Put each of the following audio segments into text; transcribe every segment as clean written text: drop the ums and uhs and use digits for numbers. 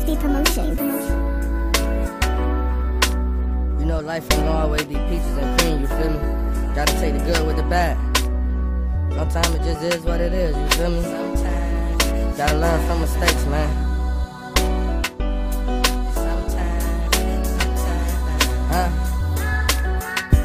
SB Promotion. You know life ain't gonna always be peaches and cream, you feel me? Gotta take the good with the bad. Sometimes it just is what it is, you feel me? Sometimes gotta learn from mistakes, man.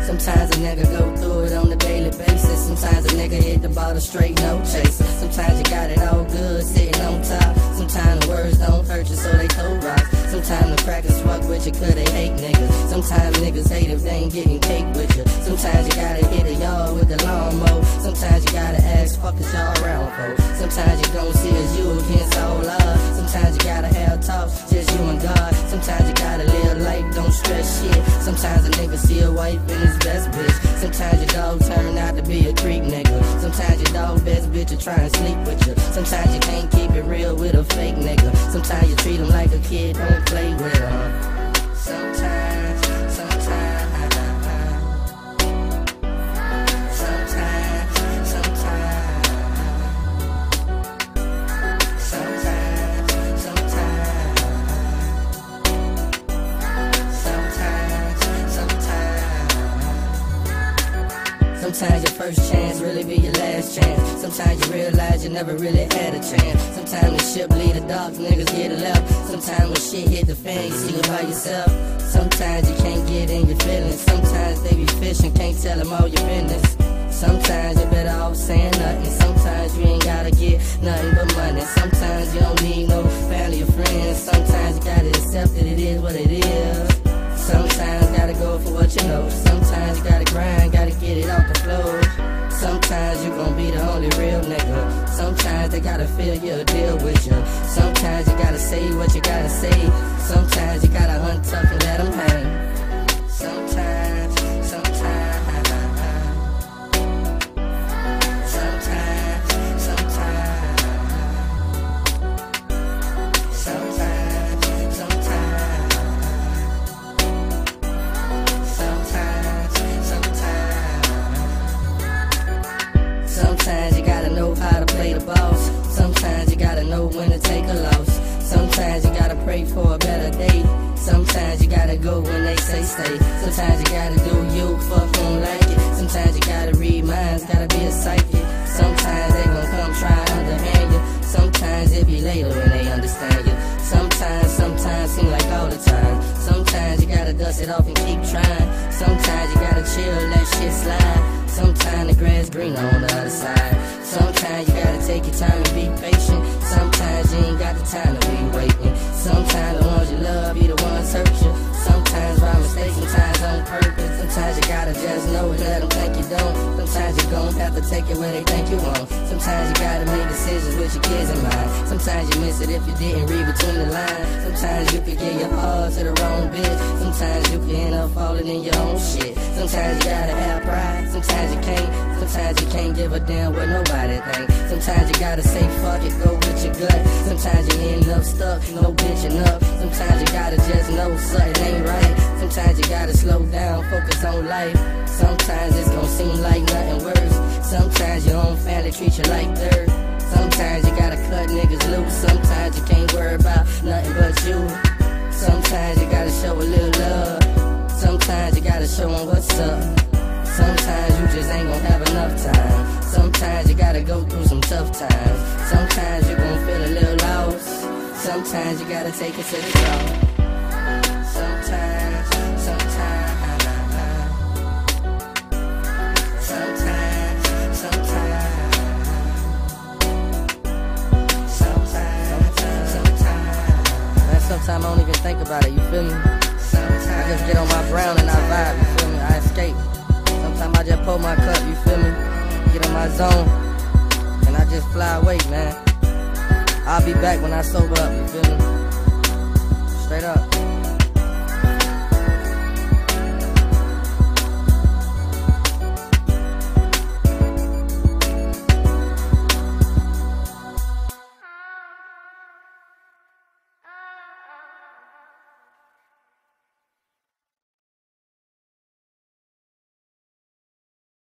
Sometimes a nigga go through it on a daily basis. Sometimes a nigga hit the bottle straight, no chaser. Sometimes you got it all good, sitting on top. Sometimes the words don't hurt you, so they throw rocks. Sometimes the crackers fuck with you, cause they hate niggas. Sometimes niggas hate if they ain't getting cake with you. Sometimes you gotta hit a yard with the lawnmower. Sometimes you gotta ask, fuck is y'all around for? Sometimes you don't see as you against all odds. Sometimes you gotta have talks, just you and God. Sometimes you gotta live life, don't stress shit. Sometimes a nigga see a wife in his best bitch. Sometimes your dog turn out to be a creep nigga. Sometimes your dog best bitch will try and sleep with you. Sometimes you can't keep it real with a fake nigga. Sometimes you treat him like a kid, don't play with her. Sometimes. Sometimes your first chance really be your last chance. Sometimes you realize you never really had a chance. Sometimes the ship lead the dock, niggas get it left. Sometimes when shit hit the fan, you see it by yourself. Sometimes you can't get in your feelings. Sometimes they be fishing, can't tell them all your business. Sometimes you're better off saying nothing. Sometimes you ain't gotta get nothing but money. Sometimes you don't need no family or friends. Sometimes you gotta accept that it is what it is. Sometimes gotta go for what you know. Sometimes you gotta grind, gotta get it off the floor. Sometimes you gon' be the only real nigga. Sometimes they gotta feel you, deal with you. Sometimes you gotta say what you gotta say. Sometimes you gotta untuck and let them hang. Sometimes. Sometimes you gotta know how to play the boss. Sometimes you gotta know when to take a loss. Sometimes you gotta pray for a better day. Sometimes you gotta go when they say stay. Sometimes you gotta do you, fuck don't like it. Sometimes you gotta read minds, gotta be a psychic. Sometimes they gon' come try to underhand you. Sometimes it be later when they understand you. Sometimes seem like all the time. Sometimes you gotta dust it off and keep trying. Sometimes you gotta chill, let shit slide. Sometimes the grass greener on the other side. Sometimes you gotta take your time and be patient. Sometimes you ain't got the time to be waiting. Sometimes the ones you love be the ones hurt you. Sometimes by mistake, sometimes on purpose. Sometimes you gotta just know it, let them think you don't. Sometimes you gon' have to take it where they think you won't. Sometimes you gotta make decisions with your kids in mind. Sometimes you miss it if you didn't read between the lines. Sometimes you could give your heart to the wrong bitch. Sometimes you can end up falling in your own shit. Sometimes you gotta have pride. Sometimes you can't. Sometimes you can't give a damn what nobody think. Sometimes you gotta say fuck it, go with your gut. Sometimes you end up stuck, no bitching up. Sometimes you gotta just know something ain't right. Sometimes you gotta slow down, focus on life. Sometimes it's gon' seem like nothing worse. Sometimes your own family treat you like dirt. Sometimes you gotta cut niggas loose. Sometimes you can't worry about nothing but you. Sometimes you gotta show a little love. Sometimes you gotta show 'em what's up. Sometimes you just ain't gon' have enough time. Sometimes you gotta go through some tough times. Sometimes you gon' feel a little lost. Sometimes you gotta take it to the top. Sometimes. Sometimes I don't even think about it, you feel me? I just get on my brown and I vibe, you feel me? I escape. Sometimes I just pull my cup, you feel me? Get in my zone, and I just fly away, man. I'll be back when I sober up, you feel me? Straight up.